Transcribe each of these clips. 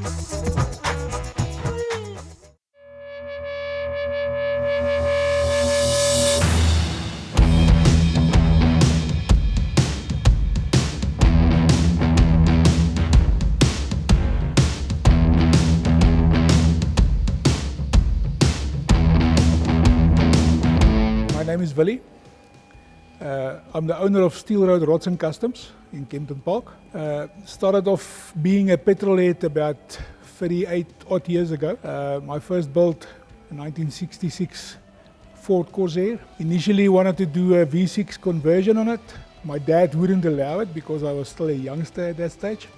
My name is Willie. I'm the owner of Steelroad Autobody Customs in Kempton Park. Started off being a petrolhead about 38 odd years ago. My first built a 1966 Ford Corsair. Initially wanted to do a V6 conversion on it. My dad wouldn't allow it because I was still a youngster at that stage.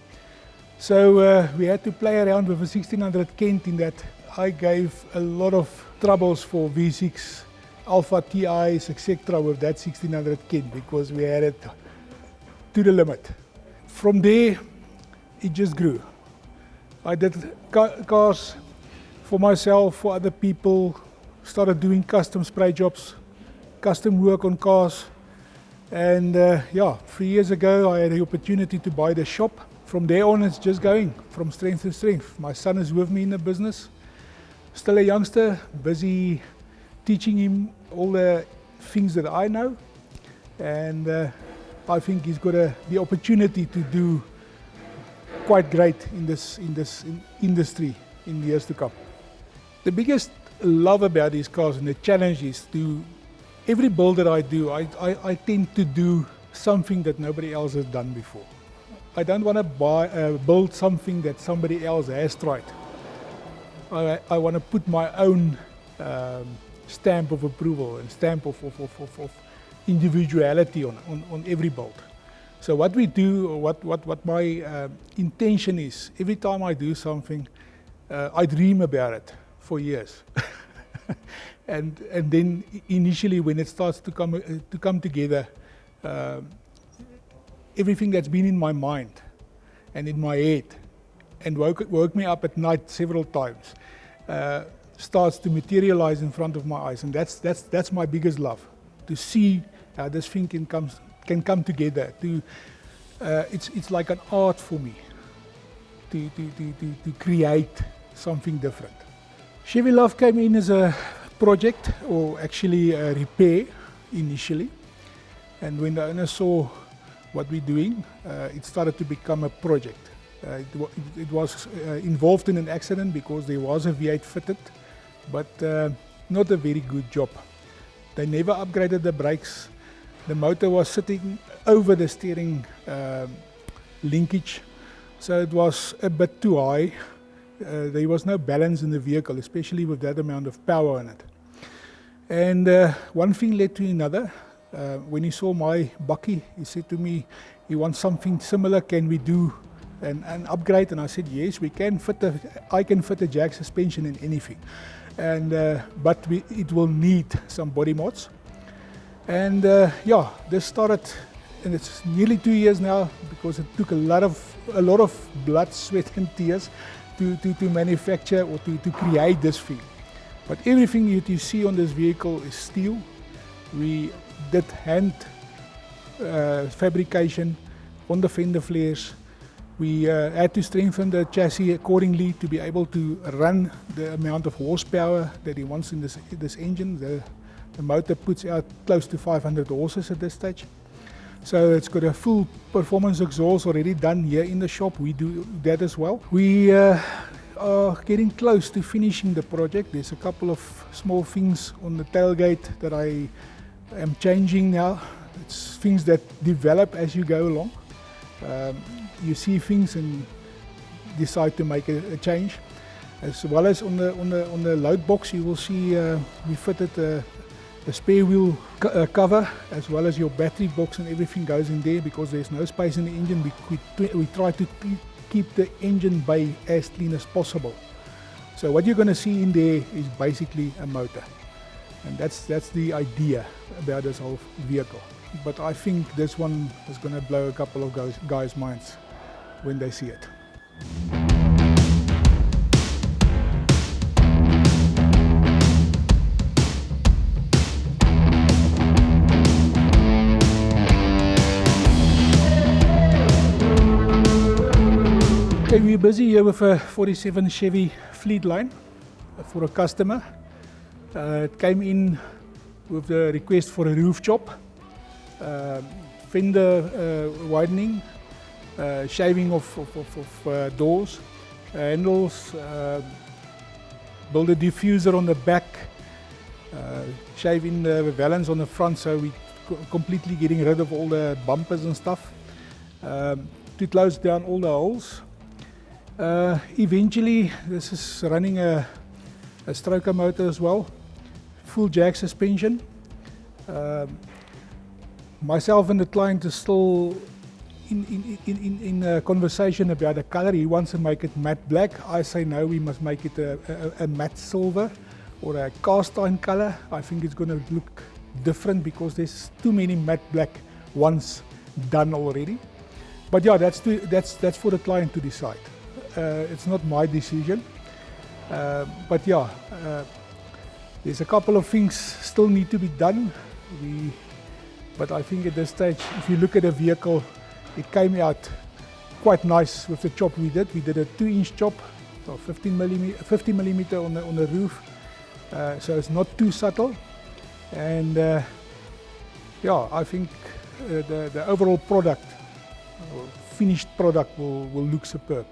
So we had to play around with a 1600 Kent in that. I gave a lot of troubles for V6 Alpha TIs, etc. with that 1600 Kent because we had it to the limit. From there, it just grew. I did cars for myself, for other people, started doing custom spray jobs, custom work on cars. And 3 years ago, I had the opportunity to buy the shop. From there on, it's just going from strength to strength. My son is with me in the business, still a youngster, busy teaching him all the things that I know, and I think he's got the opportunity to do quite great in this industry in the years to come. The biggest love about these cars and the challenge is to every build that I do, I tend to do something that nobody else has done before. I don't want to build something that somebody else has tried. I want to put my own stamp of approval and stamp of individuality on every build. So what we do, or what my intention is, every time I do something, I dream about it for years. and then initially when it starts to come together, everything that's been in my mind and in my head and woke me up at night several times, starts to materialize in front of my eyes, and that's my biggest love, to see how this thing can come together. It's like an art for me to create something different. Chevy LUV came in as a project, or actually a repair initially, and when the owner saw what we're doing, it started to become a project. It was involved in an accident because there was a V8 fitted, but not a very good job. They never upgraded the brakes. The motor was sitting over the steering linkage, so it was a bit too high. There was no balance in the vehicle, especially with that amount of power in it. And one thing led to another. When he saw my bakkie, he said to me, he wants something similar, can we do an upgrade? And I said, yes, we can I can fit a jack suspension in anything. And but it will need some body mods. And this started, and it's nearly 2 years now, because it took a lot of blood, sweat and tears to manufacture or to create this thing. But everything that you see on this vehicle is steel. We did hand fabrication on the fender flares. We had to strengthen the chassis accordingly to be able to run the amount of horsepower that he wants in this engine. The motor puts out close to 500 horses at this stage. So it's got a full performance exhaust already done here in the shop. We do that as well. We are getting close to finishing the project. There's a couple of small things on the tailgate that I am changing now. It's things that develop as you go along. You see things and decide to make a change. As well as on the load box, you will see we fitted a spare wheel cover, as well as your battery box, and everything goes in there because there's no space in the engine. We try to keep the engine bay as clean as possible. So what you're going to see in there is basically a motor, and that's the idea about this whole vehicle. But I think this one is going to blow a couple of guys' minds when they see it. Okay, we're busy here with a 47 Chevy fleet line for a customer. It came in with the request for a roof job, fender widening, shaving of doors, handles, build a diffuser on the back, shaving the valance on the front, so we completely getting rid of all the bumpers and stuff, to close down all the holes. Eventually, this is running a stroker motor as well, full jack suspension. Myself and the client is still in a conversation about the color. He wants to make it matte black. I say no, we must make it a matte silver or a cast iron color. I think it's going to look different because there's too many matte black ones done already. But yeah, that's for the client to decide. It's not my decision. But yeah, there's a couple of things still need to be done. But I think at this stage, if you look at the vehicle, it came out quite nice with the chop we did. We did a 2-inch chop, so 50 millimeter on the roof, so it's not too subtle. And yeah, I think the overall product, finished product, will look superb.